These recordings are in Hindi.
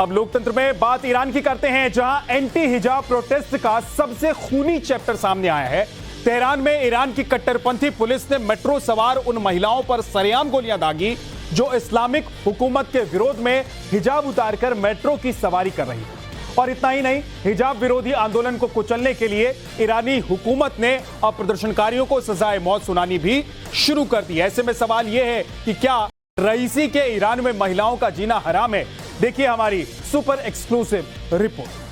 अब लोकतंत्र में बात ईरान की करते हैं, जहां एंटी हिजाब प्रोटेस्ट का सबसे खूनी चैप्टर सामने आया है। तेहरान में ईरान की कट्टरपंथी पुलिस ने मेट्रो सवार उन महिलाओं पर सरेआम गोलियां दागी जो इस्लामिक हुकूमत के विरोध में हिजाब उतारकर मेट्रो की सवारी कर रही थी। और इतना ही नहीं, हिजाब विरोधी आंदोलन को कुचलने के लिए ईरानी हुकूमत ने अब प्रदर्शनकारियों को सजाए मौत सुनानी भी शुरू कर दी। ऐसे में सवाल यह है कि क्या रईसी के ईरान में महिलाओं का जीना हराम है? देखिए हमारी सुपर एक्सक्लूसिव रिपोर्ट।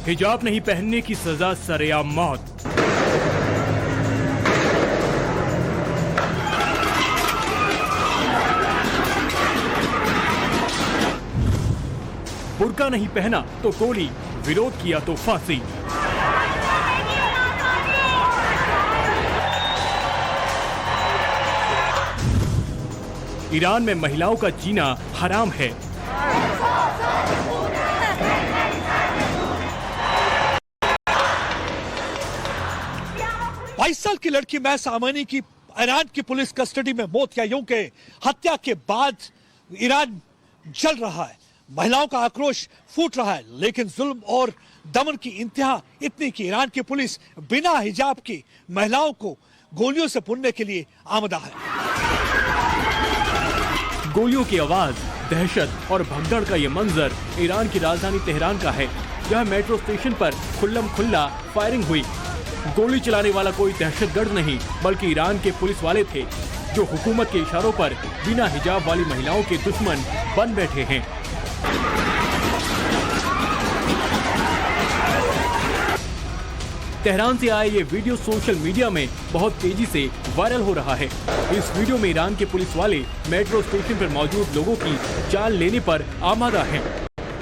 हिजाब नहीं पहनने की सजा सरेआम मौत। बुर्का नहीं पहना तो गोली, विरोध किया तो फांसी। ईरान में महिलाओं का जीना हराम है। बाईस साल की लड़की महसा अमानी की ईरान की पुलिस कस्टडी में मौत, या यूं के हत्या के बाद ईरान जल रहा है। महिलाओं का आक्रोश फूट रहा है, लेकिन जुल्म और दमन की इंतहा इतनी कि ईरान की पुलिस बिना हिजाब की महिलाओं को गोलियों से भूनने के लिए आमदा है। गोलियों की आवाज, दहशत और भगदड़ का ये मंजर ईरान की राजधानी तेहरान का है, जहां मेट्रो स्टेशन पर खुल्लम खुल्ला फायरिंग हुई। गोली चलाने वाला कोई दहशतगर्द नहीं, बल्कि ईरान के पुलिस वाले थे, जो हुकूमत के इशारों पर बिना हिजाब वाली महिलाओं के दुश्मन बन बैठे हैं। तेहरान से आए ये वीडियो सोशल मीडिया में बहुत तेजी से वायरल हो रहा है। इस वीडियो में ईरान के पुलिस वाले मेट्रो स्टेशन पर मौजूद लोगों की जान लेने पर आमादा हैं।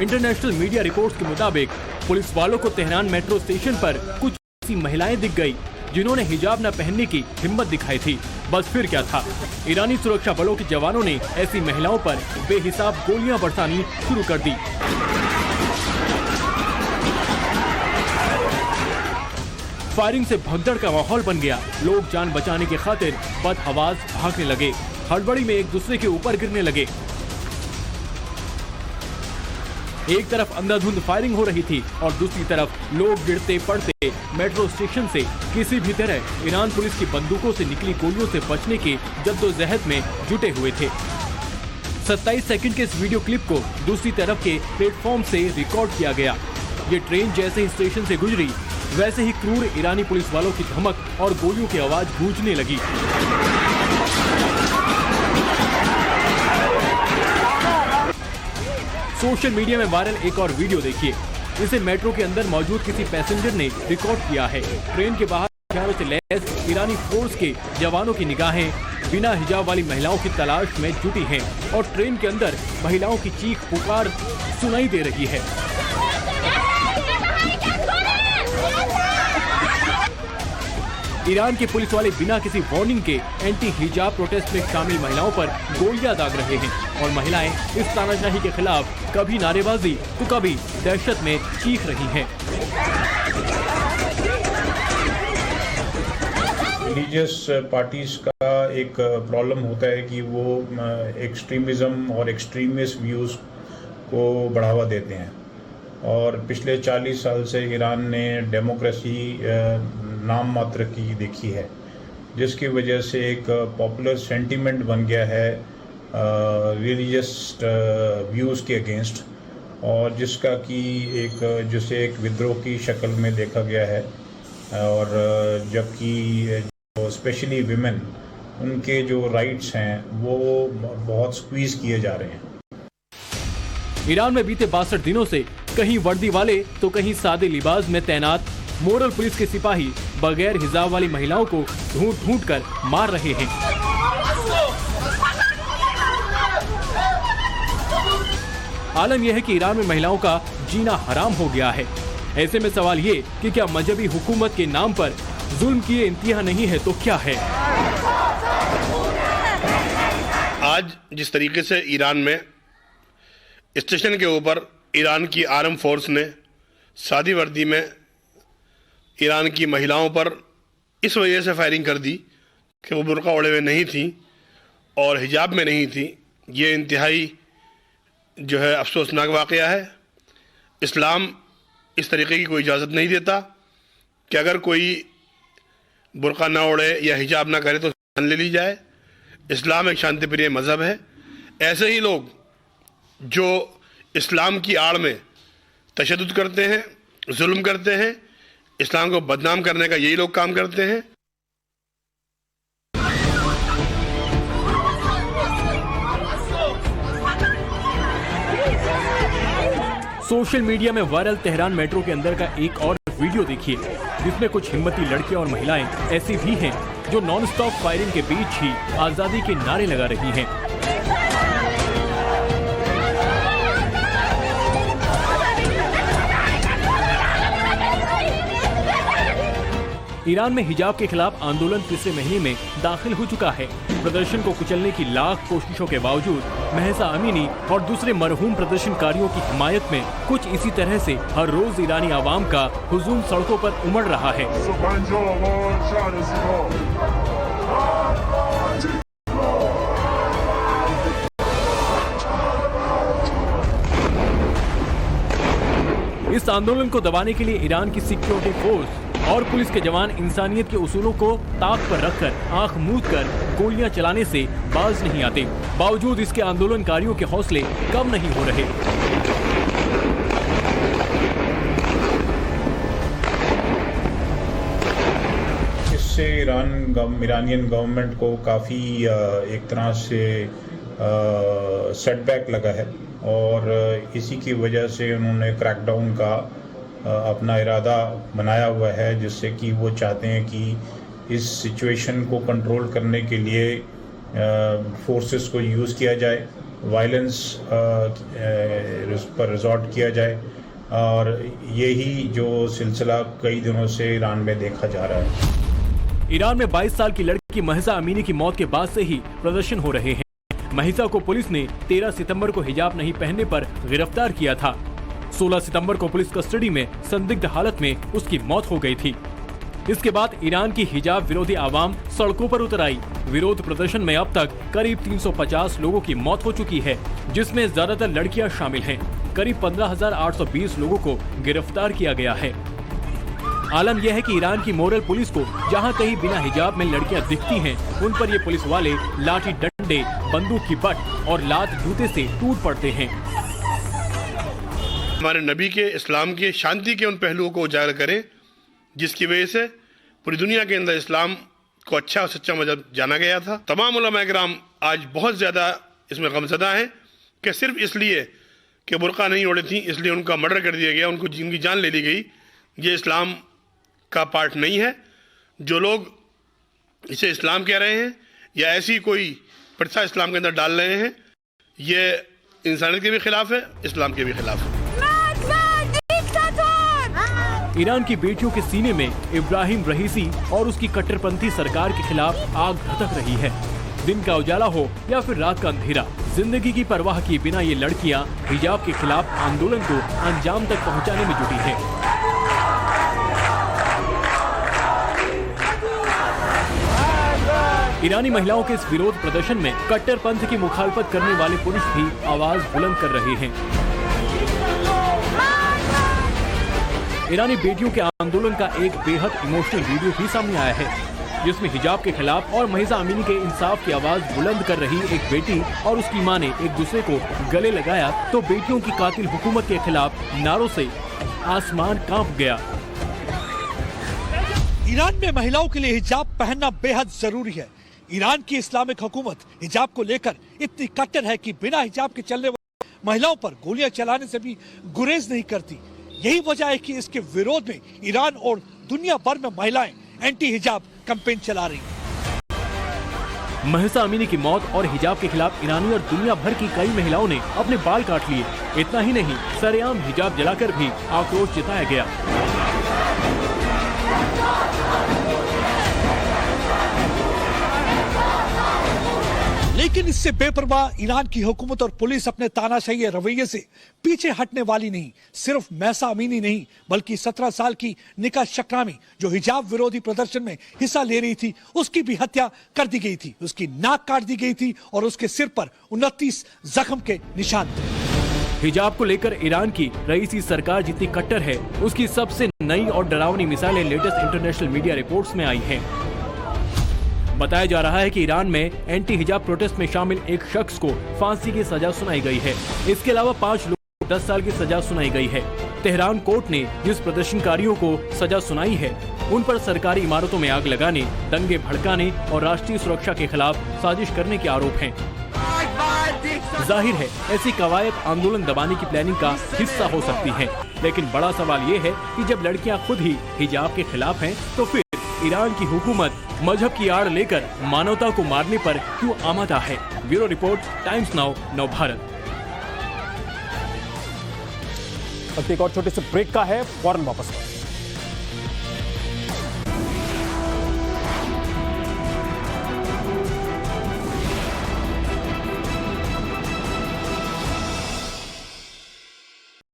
इंटरनेशनल मीडिया रिपोर्ट्स के मुताबिक पुलिस वालों को तेहरान मेट्रो स्टेशन पर कुछ ऐसी महिलाएं दिख गई जिन्होंने हिजाब न पहनने की हिम्मत दिखाई थी। बस फिर क्या था, ईरानी सुरक्षा बलों के जवानों ने ऐसी महिलाओं पर बेहिसाब गोलियां बरसानी शुरू कर दी। फायरिंग से भगदड़ का माहौल बन गया। लोग जान बचाने की खातिर बदहवास भागने लगे, हड़बड़ी में एक दूसरे के ऊपर गिरने लगे। एक तरफ अंधाधुंध फायरिंग हो रही थी और दूसरी तरफ लोग गिरते पड़ते मेट्रो स्टेशन से किसी भी तरह ईरान पुलिस की बंदूकों से निकली गोलियों से बचने की जद्दोजहद में जुटे हुए थे। 27 सेकंड के इस वीडियो क्लिप को दूसरी तरफ के प्लेटफॉर्म से रिकॉर्ड किया गया। ये ट्रेन जैसे ही स्टेशन से गुजरी, वैसे ही क्रूर ईरानी पुलिस वालों की धमक और गोलियों की आवाज गूंजने लगी। सोशल मीडिया में वायरल एक और वीडियो देखिए। इसे मेट्रो के अंदर मौजूद किसी पैसेंजर ने रिकॉर्ड किया है। ट्रेन के बाहर हथियारों से लैस ईरानी फोर्स के जवानों की निगाहें बिना हिजाब वाली महिलाओं की तलाश में जुटी हैं और ट्रेन के अंदर महिलाओं की चीख पुकार सुनाई दे रही है। ईरान के पुलिस वाले बिना किसी वार्निंग के एंटी हिजाब प्रोटेस्ट में शामिल महिलाओं पर गोलियां दाग रहे हैं और महिलाएं इस तानाशाही के खिलाफ कभी नारेबाजी तो कभी दहशत में चीख रही हैं। रिलीजियस पार्टीज का एक प्रॉब्लम होता है कि वो एक्सट्रीमिज्म और एक्सट्रीमिस्ट व्यूज़ को बढ़ावा देते हैं, और पिछले 40 साल से ईरान ने डेमोक्रेसी नाम मात्र की देखी है, जिसकी वजह से एक पॉपुलर सेंटीमेंट बन गया है रिलीजियस व्यूज़ के अगेंस्ट, और जिसका कि जिसे एक विद्रोह की शक्ल में देखा गया है। और जबकि स्पेशली विमेन, उनके जो राइट्स हैं वो बहुत स्क्वीज किए जा रहे हैं। ईरान में बीते 62 दिनों से कहीं वर्दी वाले तो कहीं सादे लिबास में तैनात मोरल पुलिस के सिपाही बगैर हिजाब वाली महिलाओं को ढूंढ ढूंढ कर मार रहे हैं। आलम यह है कि ईरान में महिलाओं का जीना हराम हो गया है। ऐसे में सवाल ये कि क्या मजहबी हुकूमत के नाम पर जुल्म की ये इंतहा नहीं है तो क्या है? आज जिस तरीके से ईरान में स्टेशन के ऊपर ईरान की आर्म फोर्स ने सादी वर्दी में ईरान की महिलाओं पर इस वजह से फायरिंग कर दी कि वो बुर्का ओढ़े हुए नहीं थी और हिजाब में नहीं थी, ये इंतहाई जो है अफसोसनाक वाक़या है। इस्लाम इस तरीके की कोई इजाज़त नहीं देता कि अगर कोई बुर्का ना ओढ़े या हिजाब ना करे तो जान ले ली जाए। इस्लाम एक शांतिप्रिय मज़हब है। ऐसे ही लोग जो इस्लाम की आड़ में तशद्दुद करते हैं, जुल्म करते हैं, इस्लाम को बदनाम करने का यही लोग काम करते हैं। सोशल मीडिया में वायरल तेहरान मेट्रो के अंदर का एक और वीडियो देखिए, जिसमें कुछ हिम्मती लड़कियां और महिलाएं ऐसी भी हैं जो नॉन स्टॉप फायरिंग के बीच ही आजादी के नारे लगा रही हैं। ईरान में हिजाब के खिलाफ आंदोलन तीसरे महीने में दाखिल हो चुका है। प्रदर्शन को कुचलने की लाख कोशिशों के बावजूद महसा अमीनी और दूसरे मरहूम प्रदर्शनकारियों की हिमायत में कुछ इसी तरह से हर रोज ईरानी आवाम का हुजूम सड़कों पर उमड़ रहा है। इस आंदोलन को दबाने के लिए ईरान की सिक्योरिटी फोर्स और पुलिस के जवान इंसानियत के उसूलों को ताक पर रखकर आंख मूंद कर गोलियां चलाने से बाज नहीं आते। बावजूद इसके आंदोलनकारियों के हौसले कम नहीं हो रहे। इससे ईरानियन गवर्नमेंट को काफ़ी एक तरह से सेटबैक लगा है और इसी की वजह से उन्होंने क्रैकडाउन का अपना इरादा बनाया हुआ है, जिससे कि वो चाहते हैं कि इस सिचुएशन को कंट्रोल करने के लिए फोर्सेस को यूज़ किया जाए, वायलेंस पर रिजॉर्ट किया जाए और यही जो सिलसिला कई दिनों से ईरान में देखा जा रहा है। ईरान में 22 साल की लड़की महसा अमीनी की मौत के बाद से ही प्रदर्शन हो रहे हैं। महिसा को पुलिस ने 13 सितंबर को हिजाब नहीं पहनने पर गिरफ्तार किया था। 16 सितंबर को पुलिस कस्टडी में संदिग्ध हालत में उसकी मौत हो गई थी। इसके बाद ईरान की हिजाब विरोधी आवाम सड़कों पर उतर आई। विरोध प्रदर्शन में अब तक करीब 350 लोगों की मौत हो चुकी है, जिसमें ज्यादातर लड़कियां शामिल हैं। करीब 15,820 लोगों को गिरफ्तार किया गया है। आलम यह है कि ईरान की मोरल पुलिस को जहां कहीं बिना हिजाब में लड़कियां दिखती हैं, उन पर ये पुलिस वाले लाठी डंडे, बंदूक की बट और लात जूते से टूट पड़ते हैं। हमारे नबी के इस्लाम के शांति के उन पहलुओं को उजागर करें जिसकी वजह से पूरी दुनिया के अंदर इस्लाम को अच्छा और सच्चा मजहब जाना गया था। तमाम उलमा किराम आज बहुत ज़्यादा इसमें गमज़दा हैं कि सिर्फ इसलिए कि बुर्का नहीं ओढ़ी थी इसलिए उनका मर्डर कर दिया गया, उनकी जान ले ली गई। ये इस्लाम का पार्ट नहीं है। जो लोग इसे इस्लाम कह रहे हैं या ऐसी कोई प्रथा इस्लाम के अंदर डाल रहे हैं, ये इंसानियत के भी खिलाफ है, इस्लाम के भी खिलाफ है। ईरान की बेटियों के सीने में इब्राहिम रईसी और उसकी कट्टरपंथी सरकार के खिलाफ आग भड़क रही है। दिन का उजाला हो या फिर रात का अंधेरा, जिंदगी की परवाह किए बिना ये लड़कियां हिजाब के खिलाफ आंदोलन को अंजाम तक पहुंचाने में जुटी हैं। ईरानी महिलाओं के इस विरोध प्रदर्शन में कट्टरपंथ की मुखालफत करने वाले पुरुष भी आवाज बुलंद कर रहे हैं। ईरानी बेटियों के आंदोलन का एक बेहद इमोशनल वीडियो भी सामने आया है, जिसमें हिजाब के खिलाफ और महसा अमीनी के इंसाफ की आवाज बुलंद कर रही एक बेटी और उसकी मां ने एक दूसरे को गले लगाया तो बेटियों की कातिल हुकूमत के खिलाफ नारों से आसमान कांप गया। ईरान में महिलाओं के लिए हिजाब पहनना बेहद जरूरी है। ईरान की इस्लामिक हुकूमत हिजाब को लेकर इतनी कट्टर है कि बिना हिजाब के चलने वाली महिलाओं पर गोलियां चलाने से भी गुरेज नहीं करती। यही वजह है कि इसके विरोध में ईरान और दुनिया भर में महिलाएं एंटी हिजाब कैंपेन चला रही हैं। महसा अमीनी की मौत और हिजाब के खिलाफ ईरानी और दुनिया भर की कई महिलाओं ने अपने बाल काट लिए। इतना ही नहीं, सरेआम हिजाब जलाकर भी आक्रोश जताया गया। लेकिन इससे बेपरवाह ईरान की हुकूमत और पुलिस अपने तानाशाही रवैये से पीछे हटने वाली नहीं। सिर्फ महसा अमीनी नहीं बल्कि 17 साल की निका शक्रामी जो हिजाब विरोधी प्रदर्शन में हिस्सा ले रही थी, उसकी भी हत्या कर दी गई थी। उसकी नाक काट दी गई थी और उसके सिर पर 29 जख्म के निशान थे। हिजाब को लेकर ईरान की रईसी सरकार जितनी कट्टर है, उसकी सबसे नई और डरावनी मिसालें लेटेस्ट इंटरनेशनल मीडिया रिपोर्ट्स में आई हैं। बताया जा रहा है कि ईरान में एंटी हिजाब प्रोटेस्ट में शामिल एक शख्स को फांसी की सजा सुनाई गई है। इसके अलावा 5 लोगों को 10 साल की सजा सुनाई गई है। तेहरान कोर्ट ने जिस प्रदर्शनकारियों को सजा सुनाई है, उन पर सरकारी इमारतों में आग लगाने, दंगे भड़काने और राष्ट्रीय सुरक्षा के खिलाफ साजिश करने के आरोप हैं। जाहिर है ऐसी कवायद आंदोलन दबाने की प्लानिंग का हिस्सा हो सकती है, लेकिन बड़ा सवाल ये है कि जब लड़कियां खुद ही हिजाब के खिलाफ हैं, तो फिर ईरान की हुकूमत मजहब की आड़ लेकर मानवता को मारने पर क्यों आमादा है। ब्यूरो रिपोर्ट, टाइम्स नाउ, नव भारत। एक और छोटे से ब्रेक का है, फौरन वापस।